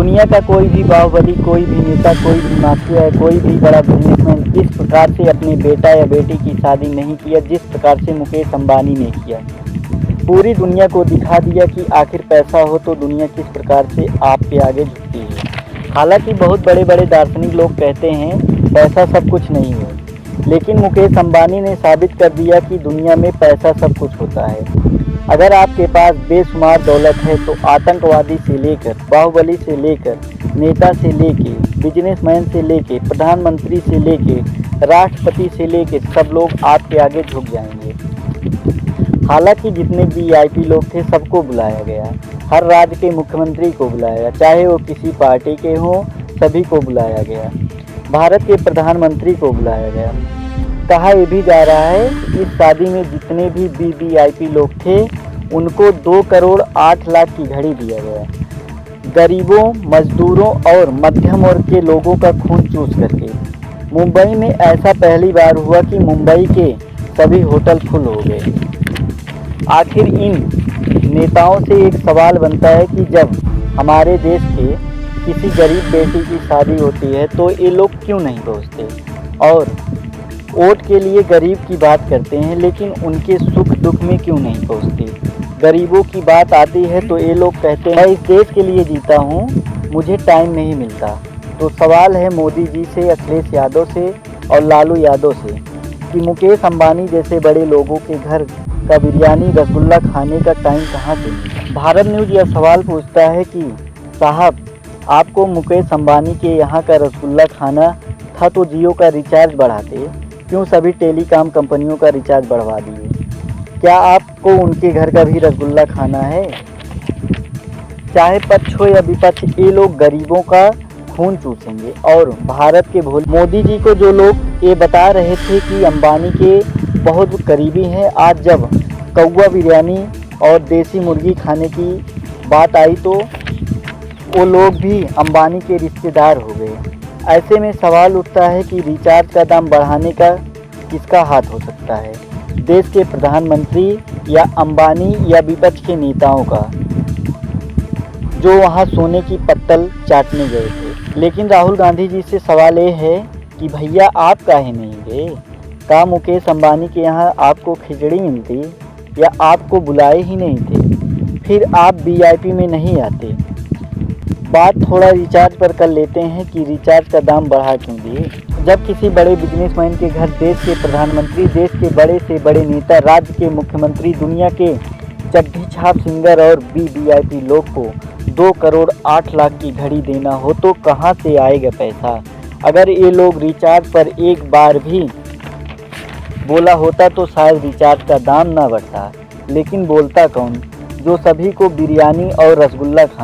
दुनिया का कोई भी बाहुबली, कोई भी नेता, कोई भी माफिया, कोई भी बड़ा बिजनेसमैन इस प्रकार से अपने बेटा या बेटी की शादी नहीं किया जिस प्रकार से मुकेश अंबानी ने किया। पूरी दुनिया को दिखा दिया कि आखिर पैसा हो तो दुनिया किस प्रकार से आप पे आगे झुकती है। हालांकि बहुत बड़े बड़े दार्शनिक लोग कहते हैं पैसा सब कुछ नहीं है, लेकिन मुकेश अंबानी ने साबित कर दिया कि दुनिया में पैसा सब कुछ होता है। अगर आपके पास बेशुमार दौलत है तो आतंकवादी से लेकर, बाहुबली से लेकर, नेता से लेके, बिजनेसमैन से लेके, प्रधानमंत्री से लेके, राष्ट्रपति से लेके सब लोग आपके आगे झुक जाएंगे। हालांकि जितने वीआईपी लोग थे सबको बुलाया गया, हर राज्य के मुख्यमंत्री को बुलाया गया, चाहे वो किसी पार्टी के हों, सभी को बुलाया गया। भारत के प्रधानमंत्री को बुलाया गया। कहा यह भी जा रहा है कि इस शादी में जितने भी वीवीआईपी लोग थे उनको 2 करोड़ 8 लाख की घड़ी दिया गया। गरीबों, मजदूरों और मध्यम वर्ग के लोगों का खून चूस करके। मुंबई में ऐसा पहली बार हुआ कि मुंबई के सभी होटल फुल हो गए। आखिर इन नेताओं से एक सवाल बनता है कि जब हमारे देश के किसी गरीब बेटी की शादी होती है तो ये लोग क्यों नहीं पहुँचते और वोट के लिए गरीब की बात करते हैं, लेकिन उनके सुख दुख में क्यों नहीं पहुँचते। गरीबों की बात आती है तो ये लोग कहते हैं मैं इस देश के लिए जीता हूँ, मुझे टाइम नहीं मिलता। तो सवाल है मोदी जी से, अखिलेश यादव से और लालू यादव से कि मुकेश अंबानी जैसे बड़े लोगों के घर का बिरयानी रसगुल्ला खाने का टाइम कहाँ से मिला। भारत न्यूज़ यह सवाल पूछता है कि साहब, आपको मुकेश अंबानी के यहाँ का रसगुल्ला खाना था तो जियो का रिचार्ज बढ़ाते, क्यों सभी टेलीकॉम कंपनियों का रिचार्ज बढ़वा दिए। क्या आपको उनके घर का भी रसगुल्ला खाना है। चाहे पक्ष हो या विपक्ष, ये लोग गरीबों का खून चूसेंगे। और भारत के भोले मोदी जी को जो लोग ये बता रहे थे कि अंबानी के बहुत करीबी हैं, आज जब कौवा बिरयानी और देसी मुर्गी खाने की बात आई तो वो लोग भी अंबानी के रिश्तेदार हो गए। ऐसे में सवाल उठता है कि रिचार्ज का दाम बढ़ाने का किसका हाथ हो सकता है, देश के प्रधानमंत्री या अंबानी या विपक्ष के नेताओं का, जो वहां सोने की पत्तल चाटने गए थे। लेकिन राहुल गांधी जी से सवाल ये है कि भैया आप काहे नहीं गए। का मुकेश अंबानी के यहाँ आपको खिचड़ी मिलती या आपको बुलाए ही नहीं थे, फिर आप वीआईपी में नहीं आते। बात थोड़ा रिचार्ज पर कर लेते हैं कि रिचार्ज का दाम बढ़ा क्यों दिए। जब किसी बड़े बिजनेसमैन के घर देश के प्रधानमंत्री, देश के बड़े से बड़े नेता, राज्य के मुख्यमंत्री, दुनिया के चड्ढी छाप सिंगर और वीवीआईपी लोग को 2 करोड़ 8 लाख की घड़ी देना हो तो कहां से आएगा पैसा। अगर ये लोग रिचार्ज पर एक बार भी बोला होता तो शायद रिचार्ज का दाम ना बढ़ता, लेकिन बोलता कौन, जो सभी को बिरयानी और रसगुल्ला खा